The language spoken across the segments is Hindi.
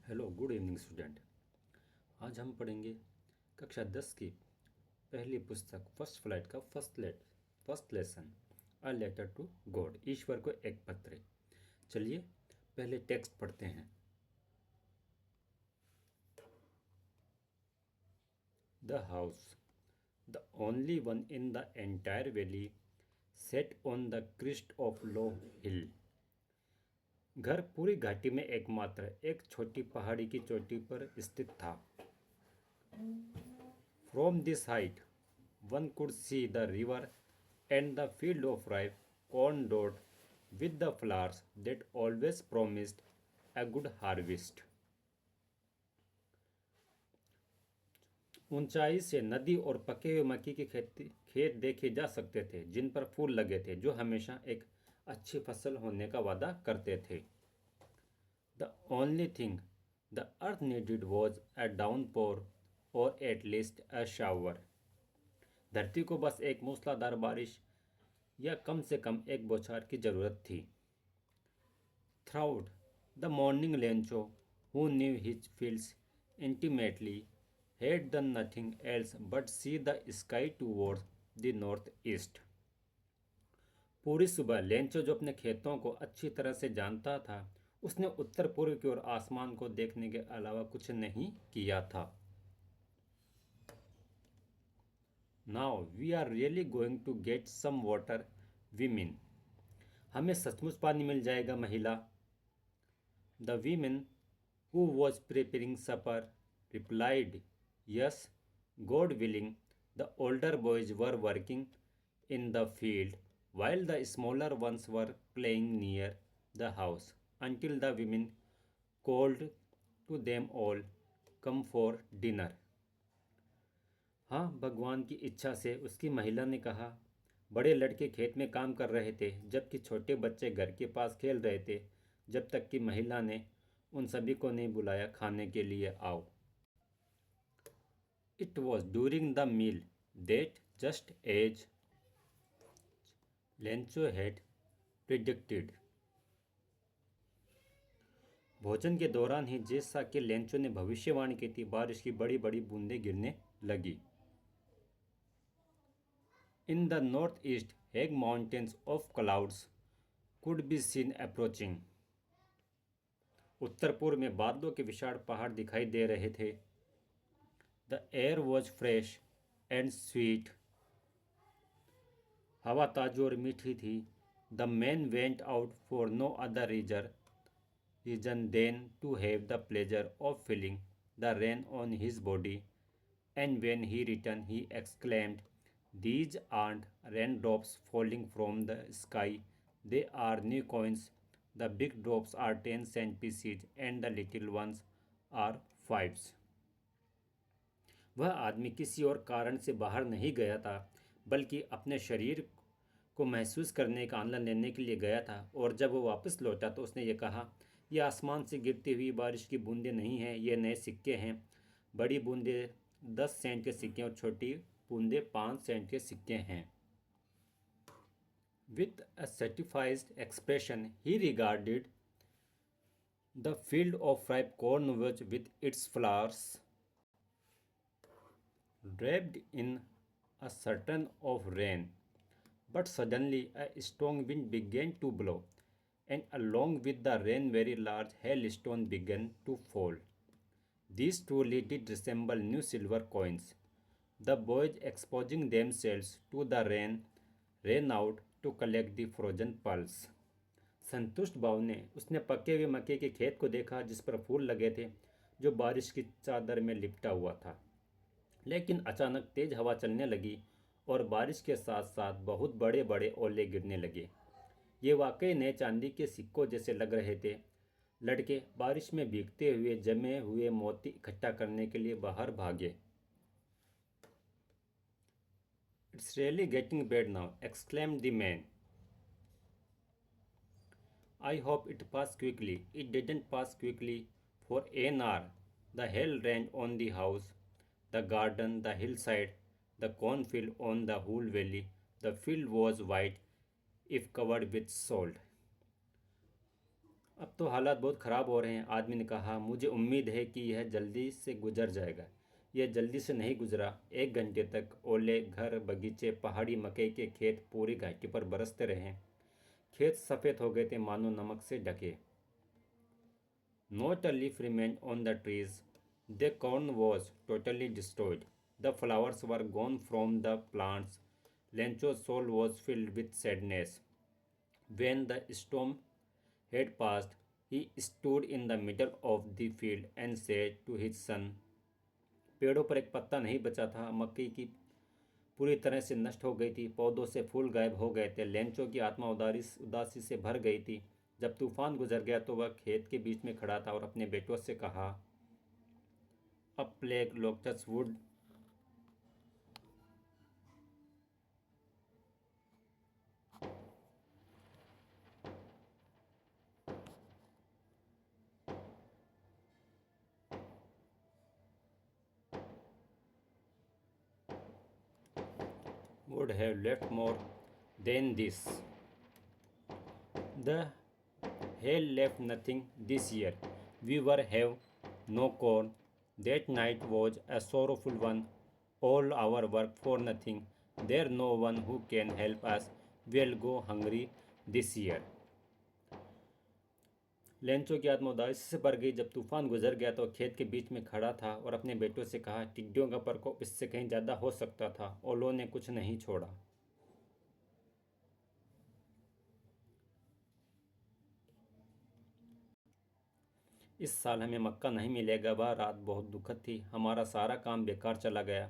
Hello good evening student. आज हम पढ़ेंगे कक्षा 10 की पहली पुस्तक फर्स्ट फ्लाइट का first lesson a letter to God, ईश्वर को एक पत्र। चलिए पहले टेक्स्ट पढ़ते हैं। The house, the only one in the entire valley, set on the crest of low hill. घर पूरी घाटी में एकमात्र एक छोटी पहाड़ी की चोटी पर स्थित था। From this height, one could see the river and the field of ripe corn dotted with the flowers that always promised a good harvest. ऊंचाई से नदी और पके हुए मक्की के खेत देखे जा सकते थे, जिन पर फूल लगे थे जो हमेशा एक अच्छी फसल होने का वादा करते थे। The only thing the earth needed was a downpour or at least a shower. धरती को बस एक मूसलाधार बारिश या कम से कम एक बौछार की जरूरत थी। Throughout the morning, Lencho, who knew his fields intimately, had done nothing else but see the sky towards the northeast. पूरी सुबह लेंचो, जो अपने खेतों को अच्छी तरह से जानता था, उसने उत्तर पूर्व की ओर आसमान को देखने के अलावा कुछ नहीं किया था। Now we are really going to get some water, women. हमें सचमुच पानी मिल जाएगा, महिला। The women who was preparing supper replied, yes, God willing. The older boys were working in the field while the smaller ones were playing near the house until the women called to them all, come for dinner. हाँ, भगवान की इच्छा से, उसकी महिला ने कहा। बड़े लड़के खेत में काम कर रहे थे जबकि छोटे बच्चे घर के पास खेल रहे थे, जब तक कि महिला ने उन सभी को नहीं बुलाया, खाने के लिए आओ। It was during the meal that, just as Lencho had predicted, भोजन के दौरान ही, जैसा कि लेंचो ने भविष्यवाणी की थी, बारिश की बड़ी बड़ी बूंदें गिरने लगी। In the north east huge mountains of clouds could be seen approaching. उत्तर पूर्व में बादलों के विशाल पहाड़ दिखाई दे रहे थे। The air was fresh and sweet. हवा ताज़ी और मीठी थी। The man went out for no other reason than to have the pleasure of feeling the rain on his body, and when he returned he exclaimed, these aren't raindrops falling from the sky, they are new coins. The big drops are 10-cent pieces and the little ones are fives. वह आदमी किसी और कारण से बाहर नहीं गया था, बल्कि अपने शरीर को महसूस करने का आनंद लेने के लिए गया था। और जब वो वापस लौटा तो उसने ये कहा, ये आसमान से गिरती हुई बारिश की बूंदें नहीं हैं, ये नए सिक्के हैं। बड़ी बूंदें 10 सेंट के सिक्के और छोटी बूंदें 5 सेंट के सिक्के हैं। With a satisfied expression he regarded the field of ripe corn with its flowers draped in a curtain of rain. But suddenly a strong wind began to blow, and along with the rain very large hailstones began to fall. These truly did resemble new silver coins. The boys, exposing themselves to the rain, ran out to collect the frozen pearls. संतुष्ट भाव ने उसने पके हुए मक्के के खेत को देखा, जिस पर फूल लगे थे, जो बारिश की चादर में लिपटा हुआ था। लेकिन अचानक तेज हवा चलने लगी और बारिश के साथ साथ बहुत बड़े बड़े ओले गिरने लगे। ये वाकई नए चांदी के सिक्कों जैसे लग रहे थे। लड़के बारिश में भीगते हुए जमे हुए मोती इकट्ठा करने के लिए बाहर भागे। It's really getting bad now, exclaimed the man. I hope it pass quickly. It didn't pass quickly for an hour. The hell rain on the house, the garden, the hillside, the cornfield on the whole valley. The field was white if covered with salt. अब तो हालात बहुत ख़राब हो रहे हैं, आदमी ने कहा। मुझे उम्मीद है कि यह जल्दी से गुजर जाएगा। यह जल्दी से नहीं गुजरा। 1 घंटे तक ओले, घर, बगीचे, पहाड़ी, मकई के खेत पूरी घाटी पर बरसते रहे। खेत सफ़ेद हो गए थे, मानो नमक से ढके। Not a leaf remained on the trees. The corn was totally destroyed. The flowers were gone from the plants. Lencho's soul was filled with sadness. When the storm had passed, he stood in the middle of the field and said to his son, पेड़ों पर एक पत्ता नहीं बचा था। मक्की की पूरी तरह से नष्ट हो गई थी। पौधों से फूल गायब हो गए थे। लेंचो की आत्मा उदासी से भर गई थी। जब तूफान गुजर गया तो वह खेत के बीच में खड़ा था और अपने बेटों से कहा, अ plague locust would have left more than this. The hail left nothing this year. We were have no corn. That night was a sorrowful one. All our work for nothing. There no one who can help us. We'll go hungry this year. Lencho की आत्मा उदासी से भर गई। जब तूफान गुजर गया तो खेत के बीच में खड़ा था और अपने बेटों से कहा, टिड्डियों का प्रकोप इससे कहीं ज़्यादा हो सकता था। ओलों ने कुछ नहीं छोड़ा। इस साल हमें मक्का नहीं मिलेगा। वह रात बहुत दुखद थी। हमारा सारा काम बेकार चला गया।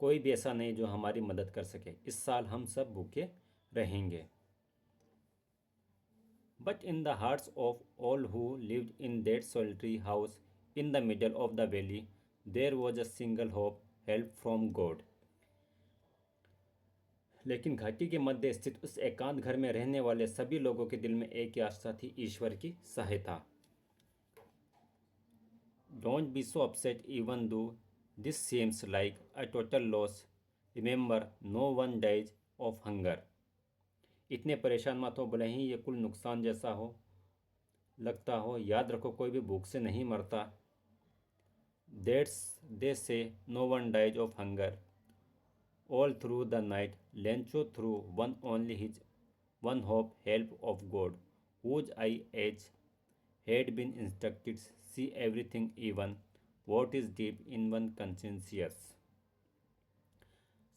कोई भी ऐसा नहीं जो हमारी मदद कर सके। इस साल हम सब भूखे रहेंगे। But in the hearts of all who lived in that solitary house in the middle of the valley, there was a single hope, help from God. लेकिन घाटी के मध्य स्थित उस एकांत घर में रहने वाले सभी लोगों के दिल में एक ही आस्था थी, ईश्वर की सहायता। Don't be so upset even though this seems like a total loss. Remember, no one dies of hunger. इतने परेशान मत हो, भले ही ये कुल नुकसान जैसा हो लगता हो। याद रखो, कोई भी भूख से नहीं मरता। They say no one dies of hunger. All through the night, Lencho threw one only his one hope, help of God, whose eyes had been instructed, see everything, even what is deep in one conscientious.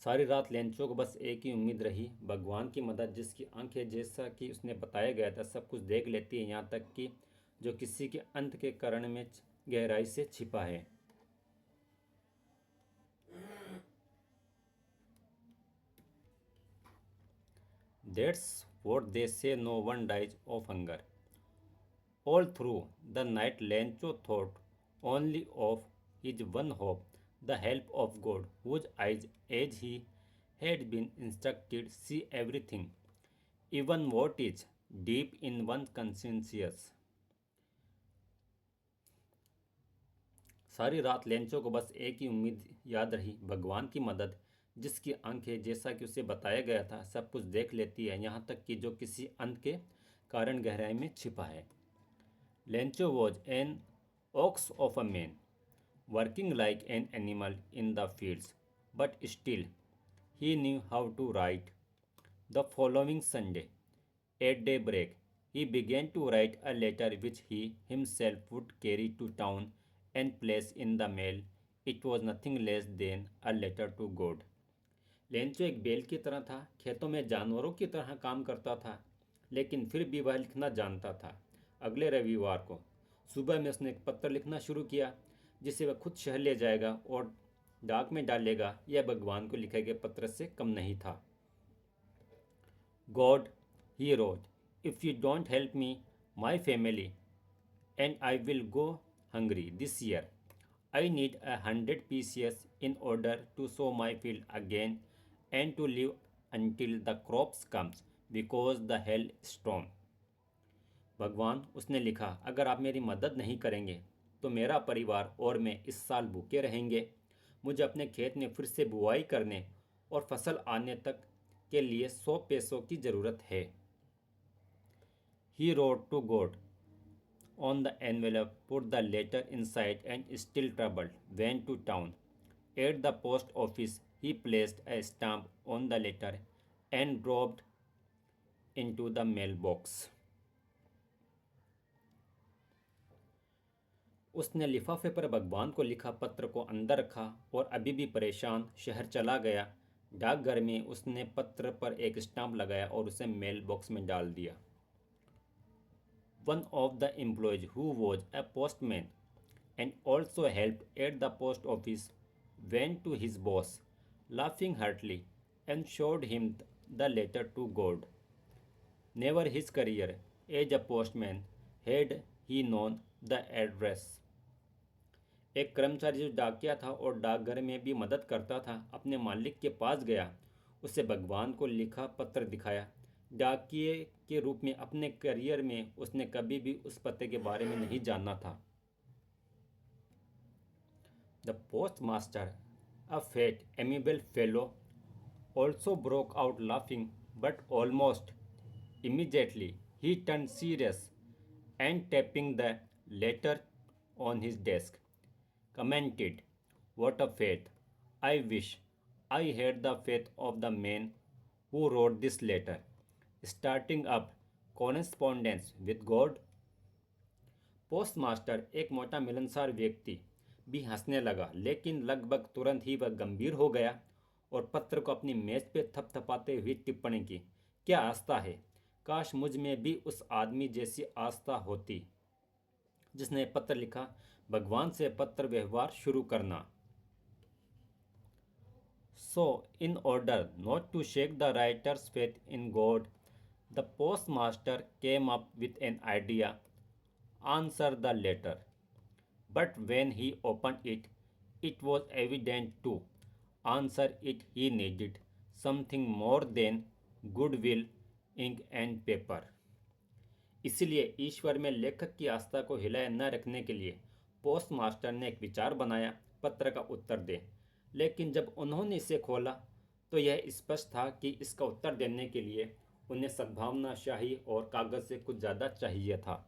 सारी रात लेंचो को बस एक ही उम्मीद रही, भगवान की मदद, जिसकी आंखें, जैसा कि उसने बताया गया था, सब कुछ देख लेती है, यहाँ तक कि जो किसी के अंत के कारण में गहराई से छिपा है। That's what they say, no one dies of hunger. All through the night, Lencho thought only of his one hope, the help of God, whose eyes, as he had been instructed, see everything, even what is deep in one's conscience. सारी रात लेंचो को बस एक ही उम्मीद याद रही, भगवान की मदद, जिसकी आंखें, जैसा कि उसे बताया गया था, सब कुछ देख लेती है, यहाँ तक कि जो किसी अंत के कारण गहराई में छिपा है। Lencho was an ox of a man, working like an animal in the fields, but still he knew how to write. The following Sunday, at daybreak, he began to write a letter which he himself would carry to town and place in the mail. It was nothing less than a letter to God. Lencho एक बैल की तरह था, खेतों में जानवरों की तरह काम करता था, लेकिन फिर भी वह लिखना जानता था। अगले रविवार को सुबह में उसने एक पत्र लिखना शुरू किया, जिसे वह खुद शहर ले जाएगा और डाक में डालेगा। यह भगवान को लिखे गए पत्र से कम नहीं था। God, he wrote, if you don't help me, my family, and I will go hungry this year. I need 100 pieces in order to sow my field again and to live until the crops comes because the hail storm. भगवान, उसने लिखा, अगर आप मेरी मदद नहीं करेंगे तो मेरा परिवार और मैं इस साल भूखे रहेंगे। मुझे अपने खेत में फिर से बुआई करने और फसल आने तक के लिए 100 पैसों की ज़रूरत है। He wrote to God, on the envelope, put the letter inside, and still troubled, went to town. At the post office, he placed a stamp on the letter and dropped into the mailbox. उसने लिफाफे पर भगवान को लिखा पत्र को अंदर रखा और अभी भी परेशान शहर चला गया। डाकघर में उसने पत्र पर एक स्टाम्प लगाया और उसे मेल बॉक्स में डाल दिया। One of the employees, who was a postman and also helped at the post office, went to his boss, laughing heartily, and showed him the letter to God. Never his career as a postman had he known the address. एक कर्मचारी जो डाकिया था और डाकघर में भी मदद करता था, अपने मालिक के पास गया, उसे भगवान को लिखा पत्र दिखाया। डाकिये के रूप में अपने करियर में उसने कभी भी उस पते के बारे में नहीं जाना था। The post master, a fat, amiable fellow, also broke out laughing, but almost immediately he turned serious and tapping the letter on his desk, commented, "What a faith! I wish I had the faith of the man who wrote this letter, starting up correspondence with God." Postmaster, एक मोटा मिलनसार व्यक्ति, भी हंसने लगा, लेकिन लगभग तुरंत ही वह गंभीर हो गया और पत्र को अपनी मेज पे थपथपाते हुए टिप्पणी की, "क्या आस्था है! काश मुझ में भी उस आदमी जैसी आस्था होती जिसने पत्र लिखा, भगवान से पत्र व्यवहार शुरू करना." So, in order not to shake the writer's faith in God, the postmaster came up with an idea: answer the letter. But when he opened it, it was evident to answer it he needed something more than goodwill, ink and paper. इसलिए ईश्वर में लेखक की आस्था को हिलाए न रखने के लिए पोस्टमास्टर ने एक विचार बनाया, पत्र का उत्तर दे। लेकिन जब उन्होंने इसे खोला तो यह स्पष्ट था कि इसका उत्तर देने के लिए उन्हें सद्भावना, शाही और कागज से कुछ ज़्यादा चाहिए था।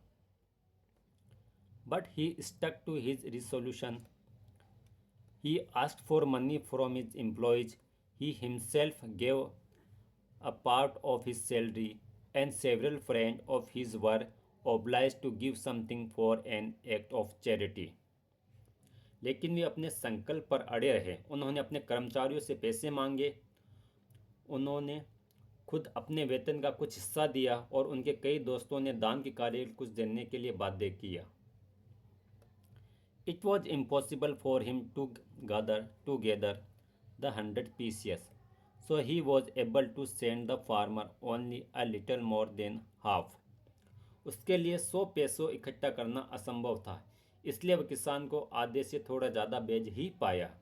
But he stuck to his resolution. He asked for money from his employees. He himself gave a part of his salary, and several friends of his were obliged to give something for an act of charity. लेकिन वे अपने संकल्प पर अड़े रहे। उन्होंने अपने कर्मचारियों से पैसे मांगे, उन्होंने खुद अपने वेतन का कुछ हिस्सा दिया और उनके कई दोस्तों ने दान के कार्य कुछ देने के लिए बाध्य किया। It was impossible for him to gather together the 100 pieces, so he was able to send the farmer only a little more than half. उसके लिए 100 पैसों इकट्ठा करना असंभव था, इसलिए वह किसान को आधे से थोड़ा ज़्यादा भेज ही पाया।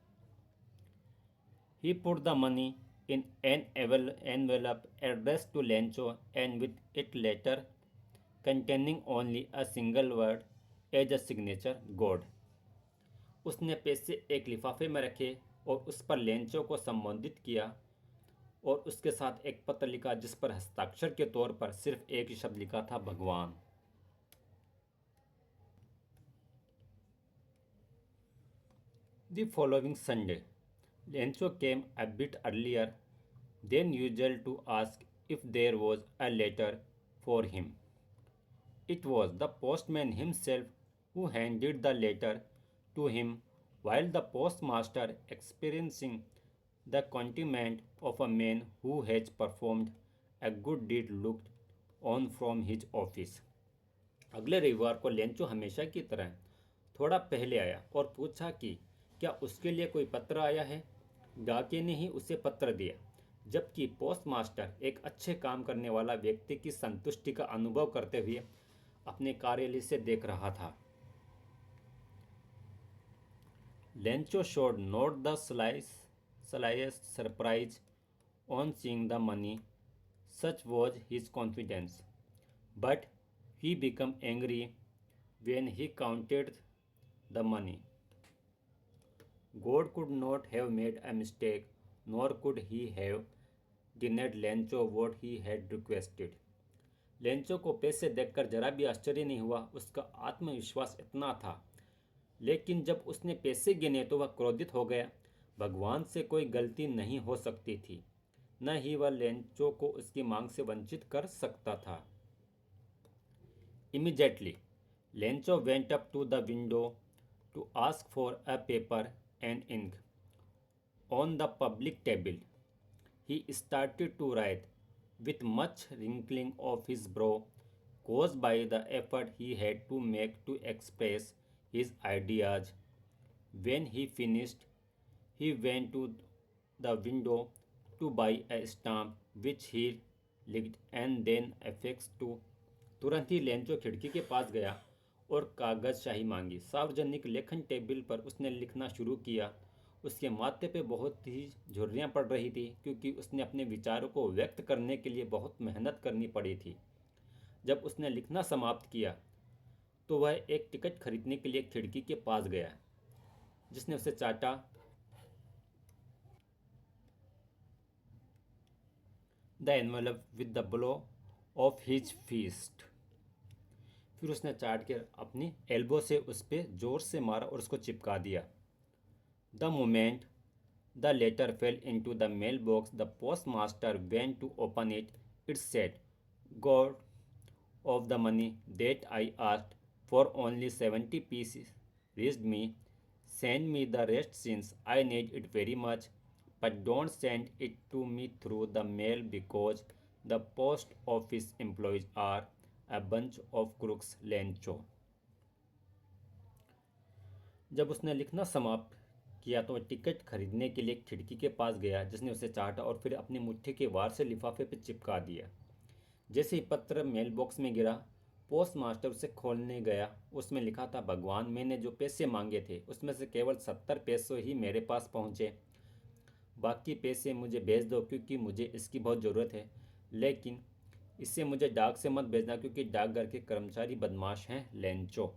He put the money in an envelope addressed to Lencho, and with it letter containing only a single word as a signature, God. उसने पैसे एक लिफाफे में रखे और उस पर लेंचो को संबोधित किया और उसके साथ एक पत्र लिखा जिस पर हस्ताक्षर के तौर पर सिर्फ एक ही शब्द लिखा था, भगवान। The following Sunday, Lencho came a bit earlier than usual to ask if there was a letter for him. It was the postman himself who handed the letter to him, while the postmaster, experiencing the contempt of a man who has performed a good deed, looked on from his office. अगले रविवार को लेंचो हमेशा की तरह थोड़ा पहले आया और पूछा कि क्या उसके लिए कोई पत्र आया है। डाकिये ने ही उसे पत्र दिया, जबकि पोस्टमास्टर एक अच्छे काम करने वाला व्यक्ति की संतुष्टि का अनुभव करते हुए अपने कार्यालय से देख रहा था। Lencho showed not the slightest surprise on seeing the money, such was his confidence, but he became angry when he counted the money. God could not have made a mistake, nor could he have denied Lencho what he had requested. Lencho को पैसे देखकर जरा भी आश्चर्य नहीं हुआ, उसका आत्मविश्वास इतना था। लेकिन जब उसने पैसे गिने तो वह क्रोधित हो गया। भगवान से कोई गलती नहीं हो सकती थी, न ही वह लेंचो को उसकी मांग से वंचित कर सकता था। Immediately, Lencho went up to the window to ask for a paper and ink. On the public table, he started to write, with much wrinkling of his brow, caused by the effort he had to make to express his ideas. When he finished, he went to the window to buy a stamp which he licked and then affixed to। तुरंत ही लेंचो खिड़की के पास गया और कागज शाही मांगी। सार्वजनिक लेखन टेबल पर उसने लिखना शुरू किया। उसके माथे पे बहुत ही झुर्रियाँ पड़ रही थी, क्योंकि उसने अपने विचारों को व्यक्त करने के लिए बहुत मेहनत करनी पड़ी थी। जब उसने लिखना समाप्त किया तो वह एक टिकट खरीदने के लिए खिड़की के पास गया, जिसने उसे चाटा। The envelope with the blow of his feast. फिर उसने चाट के अपनी एल्बो से उस पर जोर से मारा और उसको चिपका दिया। The moment the letter fell into the mailbox, the postmaster went to open it. It said, "God of the money that I asked for, only 70 pieces reached me. Send me the rest since I need it very much. But don't send it to me through the mail because the post office employees are a bunch of crooks." Lencho. जब उसने लिखना समाप्त किया तो वह टिकट खरीदने के लिए खिड़की के पास गया, जिसने उसे चाटा और फिर अपनी मुट्ठी के वार से लिफाफे पर चिपका दिया। जैसे ही पत्र मेल बॉक्स में गिरा, पोस्ट मास्टर उसे खोलने गया। उसमें लिखा था, भगवान, मैंने जो पैसे मांगे थे उसमें से केवल 70 पैसे ही मेरे पास पहुँचे। बाकी पैसे मुझे भेज दो क्योंकि मुझे इसकी बहुत ज़रूरत है, लेकिन इससे मुझे डाक से मत भेजना क्योंकि डाकघर के कर्मचारी बदमाश हैं। लेंचो।